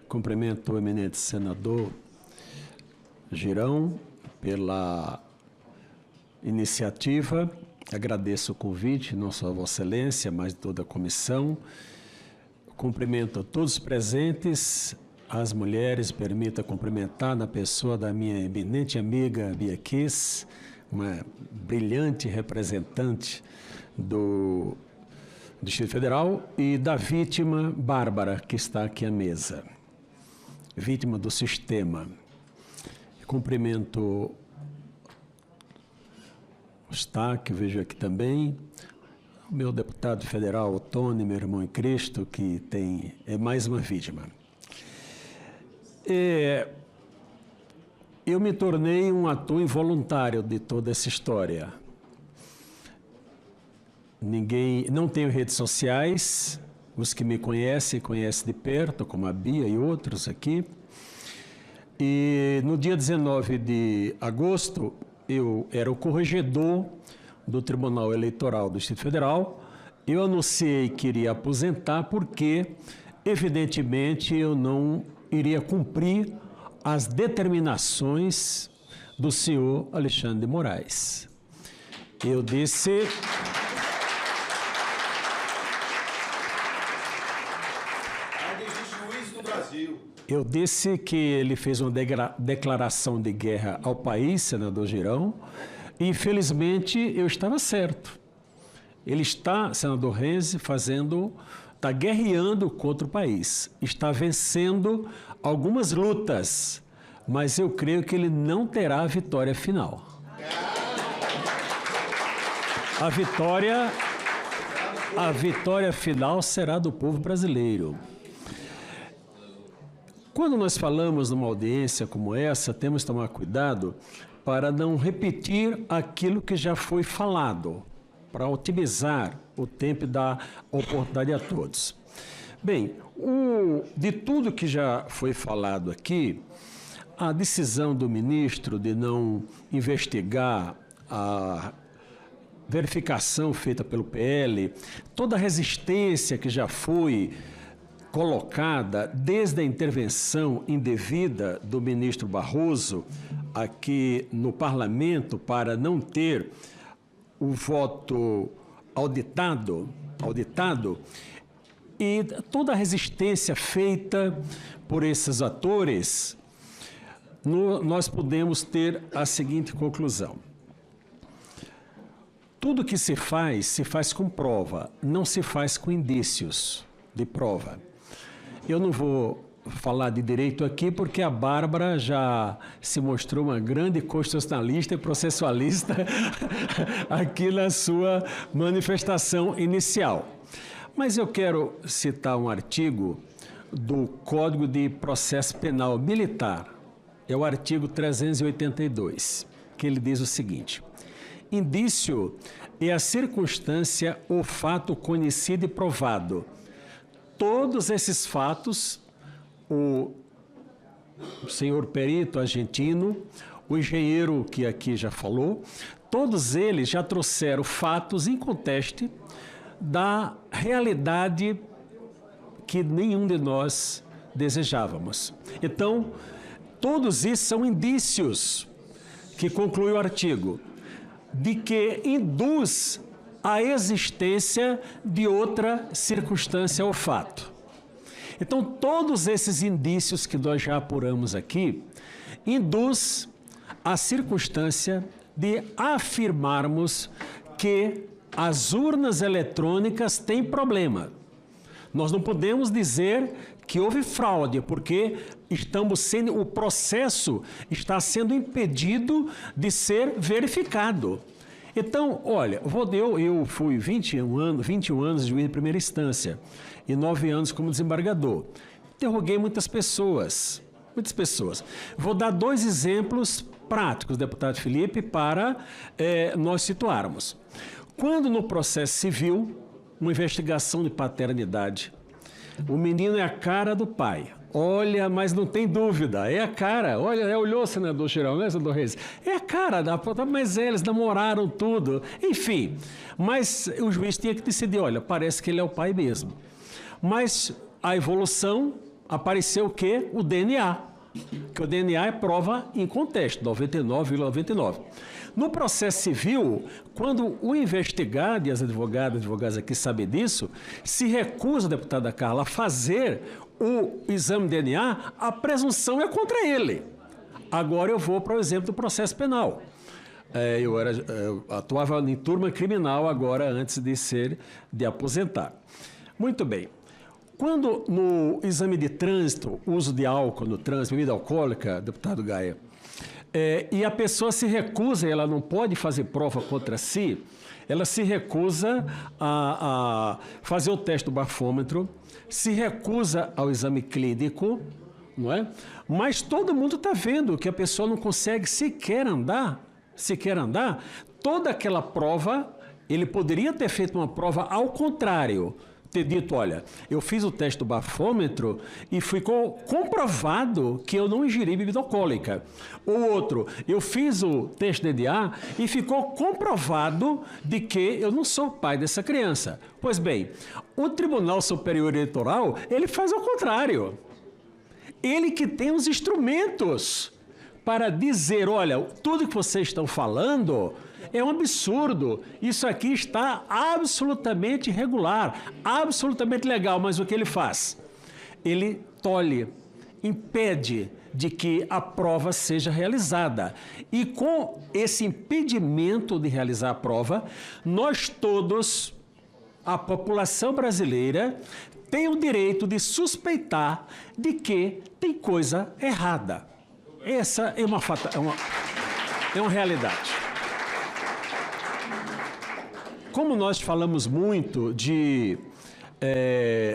Cumprimento o eminente senador Girão pela iniciativa. Agradeço o convite, não só a Vossa Excelência, mas toda a comissão. Cumprimento a todos os presentes, as mulheres, permita cumprimentar na pessoa da minha eminente amiga Bia Kiss, uma brilhante representante do Distrito Federal, e da vítima Bárbara, que está aqui à mesa, vítima do sistema. Cumprimento o Staque, vejo aqui também, o meu deputado federal, Tony, meu irmão em Cristo, que é mais uma vítima. Eu me tornei um ator involuntário de toda essa história. Não tenho redes sociais, os que me conhecem de perto, como a Bia e outros aqui. E no dia 19 de agosto, eu era o corregedor do Tribunal Eleitoral do Distrito Federal. Eu anunciei que iria aposentar porque, evidentemente, eu não iria cumprir as determinações do senhor Alexandre de Moraes. Eu disse... Eu disse que ele fez uma declaração de guerra ao país, senador Girão, e infelizmente eu estava certo. Ele está, senador Renzi, está guerreando contra o país, está vencendo algumas lutas, mas eu creio que ele não terá a vitória final. A vitória final será do povo brasileiro. Quando nós falamos numa audiência como essa, temos que tomar cuidado para não repetir aquilo que já foi falado, para otimizar o tempo e dar oportunidade a todos. Bem, de tudo que já foi falado aqui, a decisão do ministro de não investigar a verificação feita pelo PL, toda a resistência que já foi colocada desde a intervenção indevida do ministro Barroso aqui no parlamento para não ter o voto auditado, e toda a resistência feita por esses atores, nós podemos ter a seguinte conclusão. Tudo que se faz com prova, não se faz com indícios de prova. Eu não vou falar de direito aqui porque a Bárbara já se mostrou uma grande constitucionalista e processualista aqui na sua manifestação inicial. Mas eu quero citar um artigo do Código de Processo Penal Militar, é o artigo 382, que ele diz o seguinte: indício é a circunstância ou fato conhecido e provado. Todos esses fatos, o senhor perito argentino, o engenheiro que aqui já falou, todos eles já trouxeram fatos inconteste da realidade que nenhum de nós desejávamos. Então, todos esses são indícios, que conclui o artigo, de que induz a existência de outra circunstância ou fato. Então, todos esses indícios que nós já apuramos aqui, induz a circunstância de afirmarmos que as urnas eletrônicas têm problema. Nós não podemos dizer que houve fraude, porque o processo está sendo impedido de ser verificado. Então, olha, eu fui 21 anos juiz de primeira instância e 9 anos como desembargador. Interroguei muitas pessoas. Vou dar 2 exemplos práticos, deputado Felipe, para nós situarmos. Quando no processo civil, uma investigação de paternidade, o menino é a cara do pai. Olha, mas não tem dúvida, é a cara. Olha, olhou, senador Girão, né, senador Reis? É a cara, mas eles namoraram tudo. Enfim, mas o juiz tinha que decidir, olha, parece que ele é o pai mesmo. Mas a evolução apareceu o quê? O DNA. Que o DNA é prova inconteste, 99,99. No processo civil, quando o investigado, e as advogadas aqui sabem disso, se recusa, deputada Carla, a fazer o exame de DNA, a presunção é contra ele. Agora eu vou para o exemplo do processo penal. Eu atuava em turma criminal agora, antes de aposentar. Muito bem. Quando no exame de trânsito, uso de álcool no trânsito, bebida alcoólica, deputado Gaia, e a pessoa se recusa, ela não pode fazer prova contra si, ela se recusa a fazer o teste do bafômetro, se recusa ao exame clínico, não é? Mas todo mundo está vendo que a pessoa não consegue sequer andar, toda aquela prova, ele poderia ter feito uma prova ao contrário, ter dito, olha, eu fiz o teste do bafômetro e ficou comprovado que eu não ingeri bebida alcoólica. Ou outro, eu fiz o teste de DNA e ficou comprovado de que eu não sou pai dessa criança. Pois bem, o Tribunal Superior Eleitoral, ele faz ao contrário. Ele que tem os instrumentos para dizer, olha, tudo que vocês estão falando é um absurdo, isso aqui está absolutamente irregular, absolutamente legal, mas o que ele faz? Ele tolhe, impede de que a prova seja realizada. E com esse impedimento de realizar a prova, nós todos, a população brasileira, tem o direito de suspeitar de que tem coisa errada. Essa é uma realidade. Como nós falamos muito de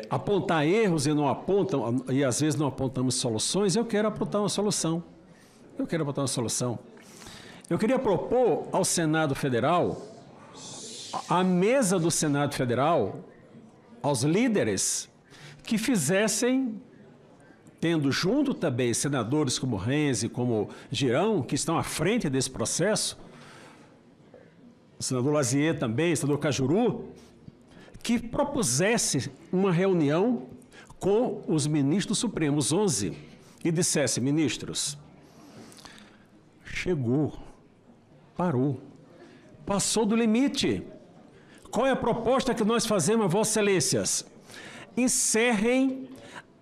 apontar erros e não apontam, e às vezes não apontamos soluções, eu quero apontar uma solução. Eu queria propor ao Senado Federal, à mesa do Senado Federal, aos líderes, que fizessem, tendo junto também senadores como Renzi, como Girão, que estão à frente desse processo, o senador Lazier também, o senador Cajuru, que propusesse uma reunião com os ministros supremos, 11, e dissesse, ministros, chegou, parou, passou do limite. Qual é a proposta que nós fazemos, Vossas Excelências? Encerrem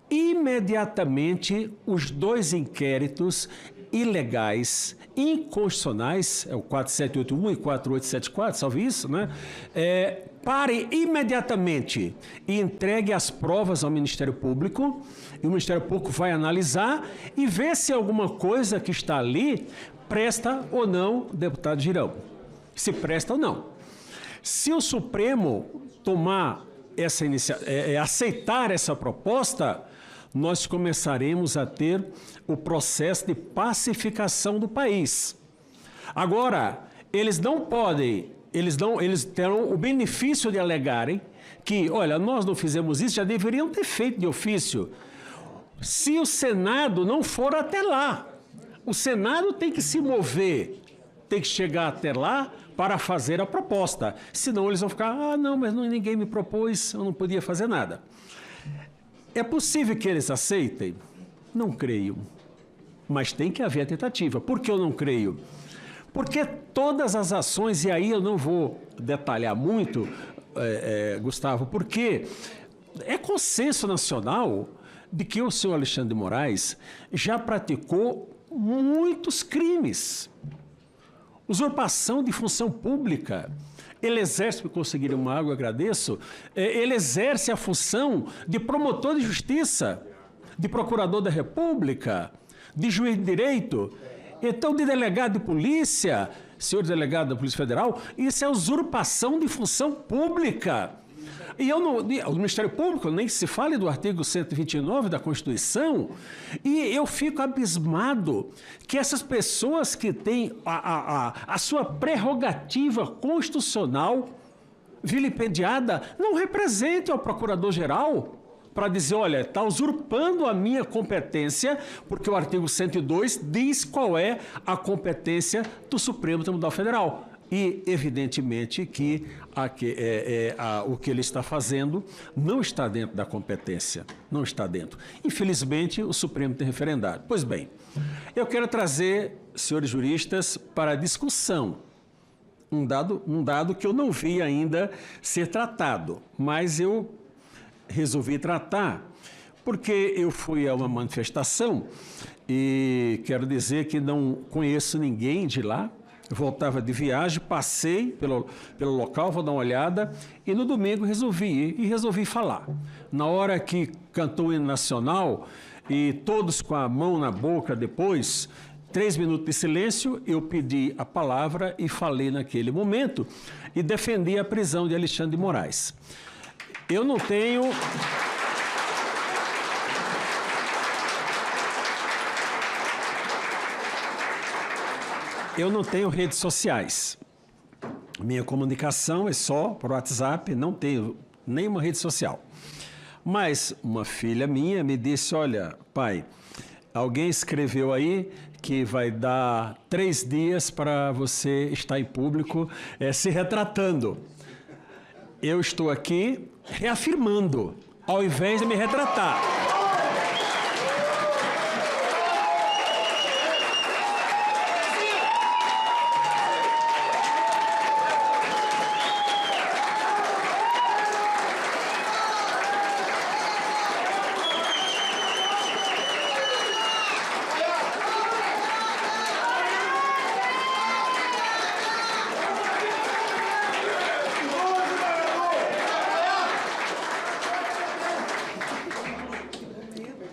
imediatamente os 2 inquéritos ilegais, inconstitucionais, é o 4781 e 4874, salvo isso, né? Pare imediatamente e entregue as provas ao Ministério Público, e o Ministério Público vai analisar e ver se alguma coisa que está ali presta ou não, deputado Girão, se presta ou não. Se o Supremo tomar essa aceitar essa proposta, nós começaremos a ter o processo de pacificação do país. Agora, eles não podem, eles terão o benefício de alegarem que, olha, nós não fizemos isso, já deveriam ter feito de ofício. Se o Senado não for até lá, o Senado tem que se mover, tem que chegar até lá para fazer a proposta. Senão eles vão ficar, não, mas ninguém me propôs, eu não podia fazer nada. É possível que eles aceitem? Não creio. Mas tem que haver a tentativa. Por que eu não creio? Porque todas as ações, e aí eu não vou detalhar muito, Gustavo, porque é consenso nacional de que o senhor Alexandre de Moraes já praticou muitos crimes. Usurpação de função pública. Ele exerce, para conseguir uma água, agradeço, ele exerce a função de promotor de justiça, de procurador da República, de juiz de direito, então de delegado de polícia, senhor delegado da Polícia Federal, isso é usurpação de função pública. E o Ministério Público, nem se fale do artigo 129 da Constituição, e eu fico abismado que essas pessoas que têm a sua prerrogativa constitucional vilipendiada não representem ao Procurador-Geral para dizer, olha, está usurpando a minha competência, porque o artigo 102 diz qual é a competência do Supremo Tribunal Federal. e, evidentemente, que o que ele está fazendo não está dentro da competência, não está dentro. Infelizmente, o Supremo tem referendado. Pois bem, eu quero trazer, senhores juristas, para a discussão um dado que eu não vi ainda ser tratado, mas eu resolvi tratar, porque eu fui a uma manifestação e quero dizer que não conheço ninguém de lá. Eu voltava de viagem, passei pelo local, vou dar uma olhada, e no domingo resolvi ir e resolvi falar. Na hora que cantou o hino nacional, e todos com a mão na boca depois, 3 minutos de silêncio, eu pedi a palavra e falei naquele momento e defendi a prisão de Alexandre de Moraes. Eu não tenho... Eu não tenho redes sociais. Minha comunicação é só por WhatsApp, não tenho nenhuma rede social. Mas uma filha minha me disse, olha, pai, alguém escreveu aí que vai dar 3 dias para você estar em público se retratando. Eu estou aqui reafirmando, ao invés de me retratar.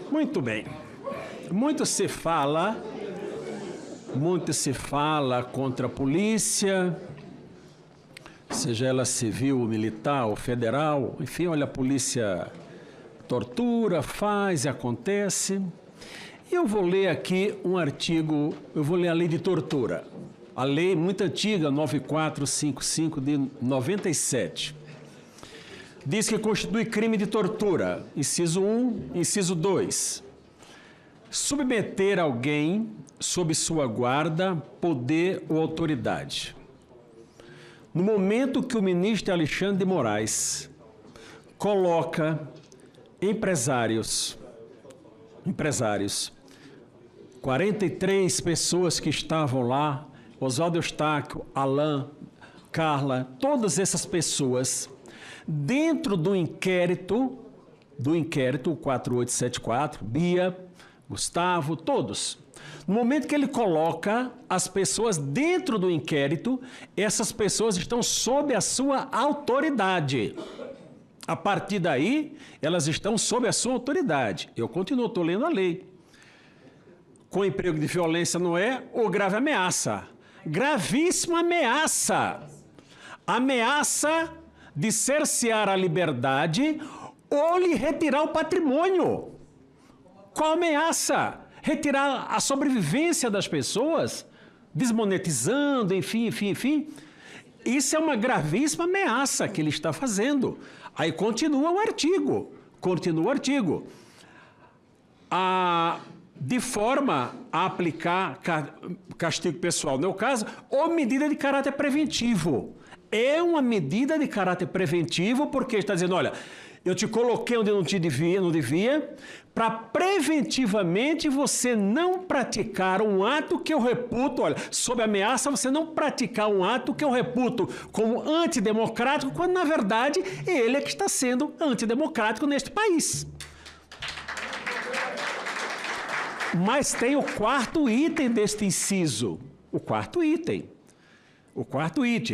Muito bem. Muito se fala contra a polícia, seja ela civil, militar ou federal. Enfim, olha, a polícia tortura, faz e acontece. E eu vou ler aqui um artigo, eu vou ler a lei de tortura. A lei muito antiga, 9455 de 97. Diz que constitui crime de tortura, inciso 1, inciso 2. Submeter alguém sob sua guarda, poder ou autoridade. No momento que o ministro Alexandre de Moraes coloca empresários, 43 pessoas que estavam lá, Oswaldo Eustáquio, Alain, Carla, todas essas pessoas, dentro do inquérito 4874, Bia, Gustavo, todos. No momento que ele coloca as pessoas dentro do inquérito, essas pessoas estão sob a sua autoridade. A partir daí, elas estão sob a sua autoridade. Eu continuo, estou lendo a lei. Com emprego de violência não é, ou grave ameaça. Gravíssima ameaça. Ameaça de cercear a liberdade ou lhe retirar o patrimônio. Qual ameaça? Retirar a sobrevivência das pessoas, desmonetizando, enfim. Isso é uma gravíssima ameaça que ele está fazendo. Aí continua o artigo. De forma a aplicar castigo pessoal, no meu caso, ou medida de caráter preventivo. É uma medida de caráter preventivo porque está dizendo, olha, eu te coloquei onde não devia, para preventivamente você não praticar um ato que eu reputo, olha, sob ameaça você não praticar um ato que eu reputo como antidemocrático, quando na verdade ele é que está sendo antidemocrático neste país. Mas tem o 4º item deste inciso, o 4º item,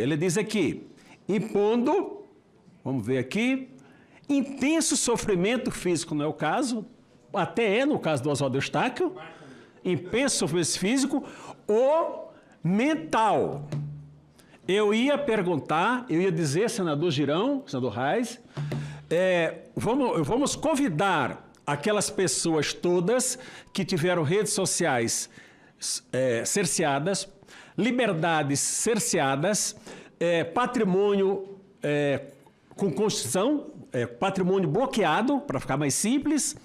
ele diz aqui, impondo, vamos ver aqui, intenso sofrimento físico, não é o caso, até é no caso do Oswaldo Eustáquio, intenso sofrimento físico ou mental. Eu ia dizer, senador Girão, senador Reis, vamos convidar aquelas pessoas todas que tiveram redes sociais cerceadas, liberdades cerceadas, patrimônio com Constituição, patrimônio bloqueado, para ficar mais simples,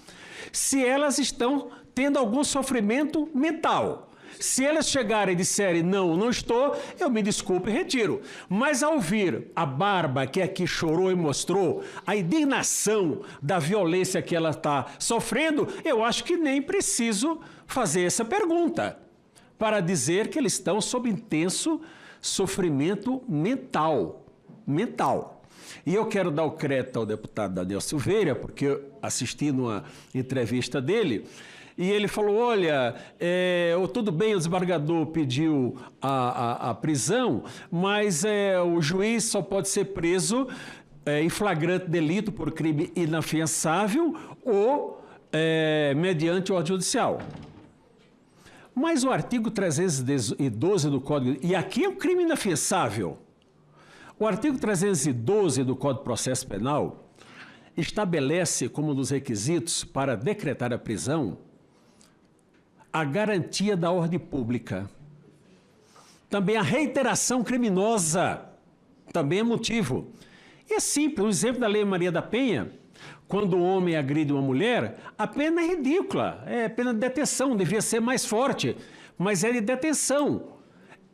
se elas estão tendo algum sofrimento mental. Se elas chegarem e disserem, não, não estou, eu me desculpo e retiro. Mas ao ouvir a Bárbara, que aqui chorou e mostrou a indignação da violência que ela está sofrendo, eu acho que nem preciso fazer essa pergunta para dizer que eles estão sob intenso sofrimento mental. E eu quero dar o crédito ao deputado Daniel Silveira, porque eu assisti numa entrevista dele, e ele falou, olha, tudo bem, o desembargador pediu a prisão, mas o juiz só pode ser preso em flagrante delito por crime inafiançável ou mediante ordem judicial. Mas o artigo 312 do Código... E aqui é um crime inafiançável. O artigo 312 do Código de Processo Penal estabelece como um dos requisitos para decretar a prisão a garantia da ordem pública. Também a reiteração criminosa, também é motivo. E é simples, o exemplo da Lei Maria da Penha, quando o homem agride uma mulher, a pena é ridícula, é pena de detenção, devia ser mais forte, mas é de detenção.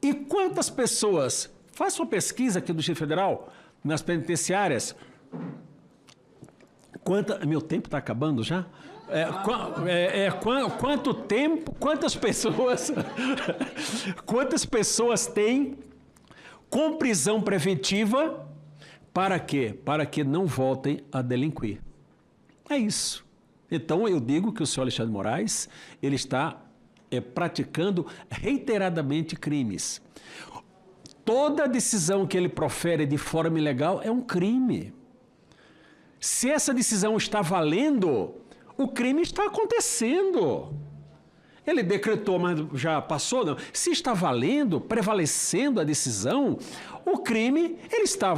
E quantas pessoas, faça uma pesquisa aqui do Distrito Federal, nas penitenciárias, meu tempo está acabando já? Quanto tempo, quantas pessoas têm com prisão preventiva, para quê? Para que não voltem a delinquir. É isso. Então, eu digo que o senhor Alexandre de Moraes, ele está praticando reiteradamente crimes. Toda decisão que ele profere de forma ilegal é um crime. Se essa decisão está valendo, o crime está acontecendo. Ele decretou, mas já passou, não. Se está valendo, prevalecendo a decisão, o crime ele está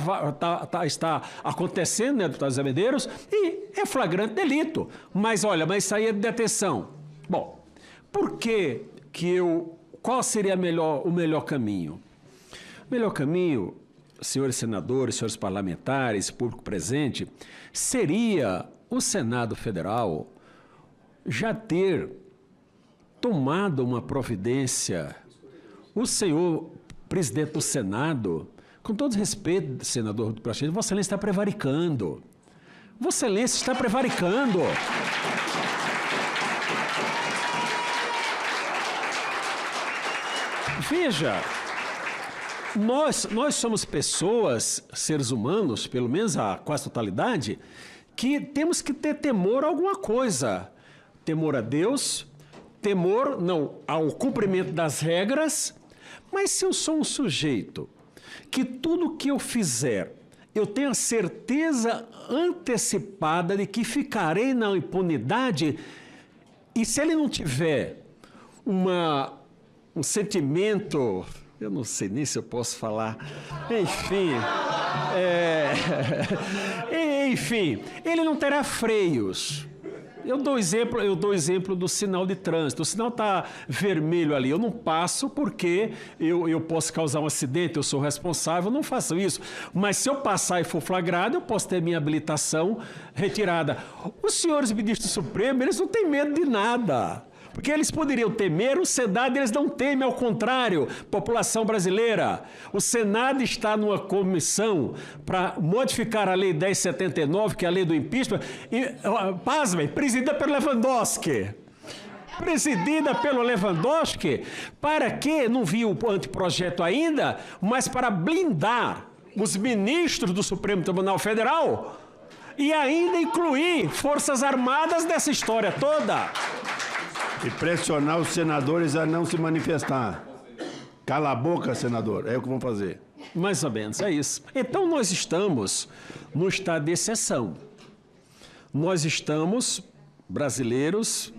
acontecendo, né, deputado Zé Medeiros, e é flagrante delito. Mas olha, mas isso aí é de detenção. Bom, qual seria o melhor caminho? O melhor caminho, senhores senadores, senhores parlamentares, público presente, seria o Senado Federal já ter tomado uma providência. O senhor presidente do Senado, com todo respeito, senador do Praxedes, Vossa Excelência está prevaricando. Vossa Excelência está prevaricando. Veja, nós somos pessoas, seres humanos, pelo menos a quase totalidade, que temos que ter temor a alguma coisa. Temor a Deus, temor não ao cumprimento das regras, mas se eu sou um sujeito que tudo que eu fizer, eu tenho a certeza antecipada de que ficarei na impunidade, e se ele não tiver um sentimento, eu não sei nem se eu posso falar, enfim, ele não terá freios. Eu dou exemplo do sinal de trânsito. O sinal está vermelho ali, eu não passo porque eu posso causar um acidente, eu sou responsável, não faço isso. Mas se eu passar e for flagrado, eu posso ter minha habilitação retirada. Os senhores ministros supremos, eles não têm medo de nada. Porque eles poderiam temer, o Senado eles não temem, ao contrário, população brasileira. O Senado está numa comissão para modificar a Lei 1079, que é a lei do impeachment, e, pasmem, presidida pelo Lewandowski. Presidida pelo Lewandowski, para que, não vi o anteprojeto ainda, mas para blindar os ministros do Supremo Tribunal Federal e ainda incluir Forças Armadas nessa história toda. E pressionar os senadores a não se manifestar. Cala a boca, senador. É o que vão fazer. Mais ou menos, é isso. Então, nós estamos no estado de exceção. Nós estamos, brasileiros,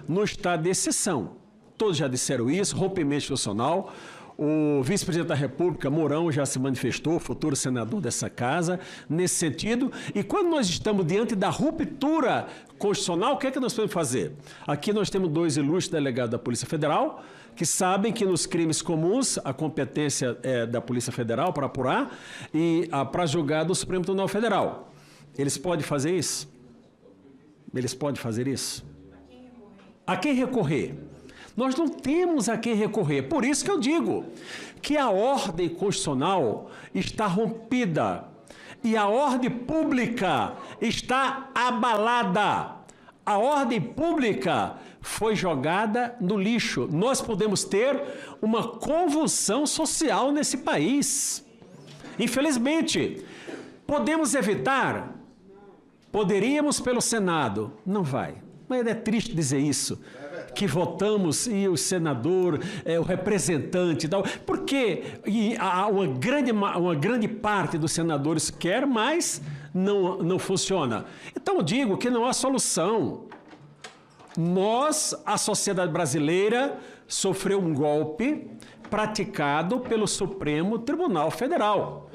no estado de exceção. Todos já disseram isso, rompimento institucional. O vice-presidente da República, Mourão, já se manifestou, futuro senador dessa casa, nesse sentido. E quando nós estamos diante da ruptura constitucional, o que é que nós podemos fazer? Aqui nós temos dois ilustres delegados da Polícia Federal, que sabem que nos crimes comuns a competência é da Polícia Federal para apurar e para julgar do Supremo Tribunal Federal. Eles podem fazer isso? Eles podem fazer isso? A quem recorrer? Nós não temos a quem recorrer. Por isso que eu digo que a ordem constitucional está rompida e a ordem pública está abalada. A ordem pública foi jogada no lixo. Nós podemos ter uma convulsão social nesse país. Infelizmente, podemos evitar? Poderíamos pelo Senado. Não vai. Mas é triste dizer isso. Que votamos e o senador, o representante e tal. Porque uma grande parte dos senadores quer, mas não funciona. Então eu digo que não há solução. Nós, a sociedade brasileira, sofreu um golpe praticado pelo Supremo Tribunal Federal.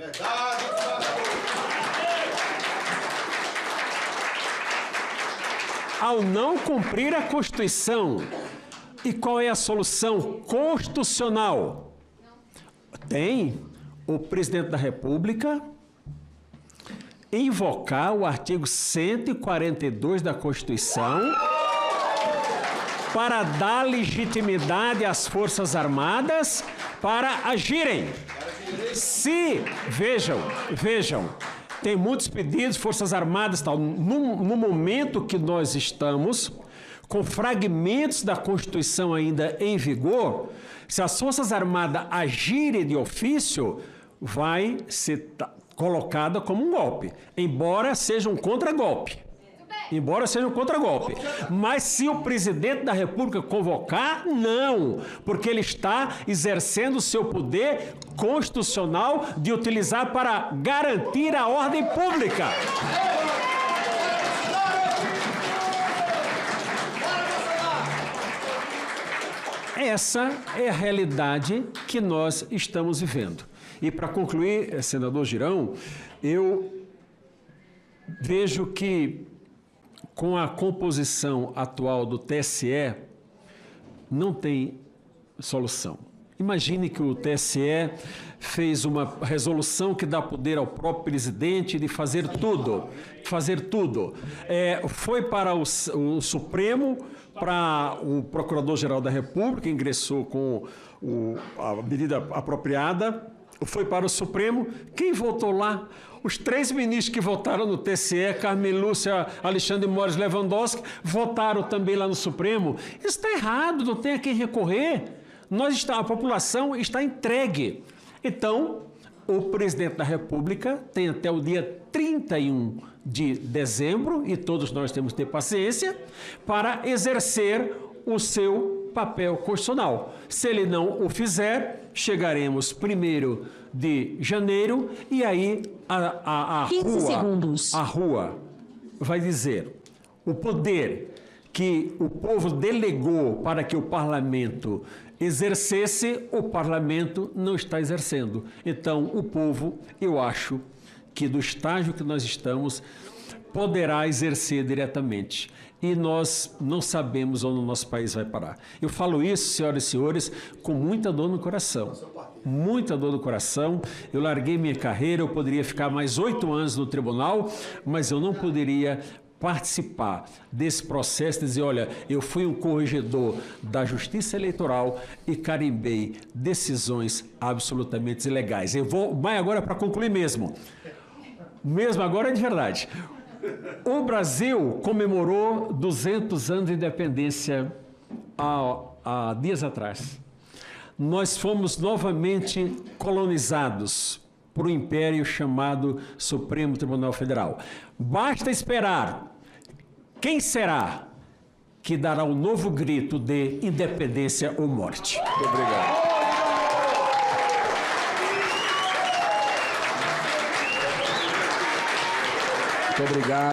Ao não cumprir a Constituição. E qual é a solução constitucional? Tem o presidente da República invocar o artigo 142 da Constituição para dar legitimidade às Forças Armadas para agirem. Vejam, tem muitos pedidos, Forças Armadas e tal. No momento que nós estamos, com fragmentos da Constituição ainda em vigor, se as Forças Armadas agirem de ofício, vai ser colocada como um golpe, embora seja um contragolpe. Mas se o presidente da República convocar, não, porque ele está exercendo o seu poder constitucional de utilizar para garantir a ordem pública. Essa é a realidade que nós estamos vivendo. E para concluir, senador Girão, eu vejo que com a composição atual do TSE, não tem solução. Imagine que o TSE fez uma resolução que dá poder ao próprio presidente de fazer tudo. Foi para o Supremo, para o Procurador-Geral da República, ingressou com a medida apropriada, foi para o Supremo. Quem votou lá? Os 3 ministros que votaram no TSE, Carmen Lúcia, Alexandre Moraes, Lewandowski, votaram também lá no Supremo. Isso está errado, não tem a quem recorrer. A população está entregue. Então, o presidente da República tem até o dia 31 de dezembro, e todos nós temos que ter paciência, para exercer o seu papel constitucional. Se ele não o fizer, chegaremos 1º de janeiro e aí a rua vai dizer o poder que o povo delegou para que o parlamento exercesse, o parlamento não está exercendo. Então, o povo, eu acho que do estágio que nós estamos, poderá exercer diretamente. E nós não sabemos onde o nosso país vai parar. Eu falo isso, senhoras e senhores, com muita dor no coração. Muita dor no coração. Eu larguei minha carreira, eu poderia ficar mais 8 anos no tribunal, mas eu não poderia participar desse processo, dizer, olha, eu fui um corregedor da Justiça Eleitoral e carimbei decisões absolutamente ilegais. Eu vou, mas agora para concluir mesmo agora é de verdade. O Brasil comemorou 200 anos de independência há dias atrás. Nós fomos novamente colonizados por um império chamado Supremo Tribunal Federal. Basta esperar quem será que dará um novo grito de independência ou morte. Muito obrigado. Muito obrigado.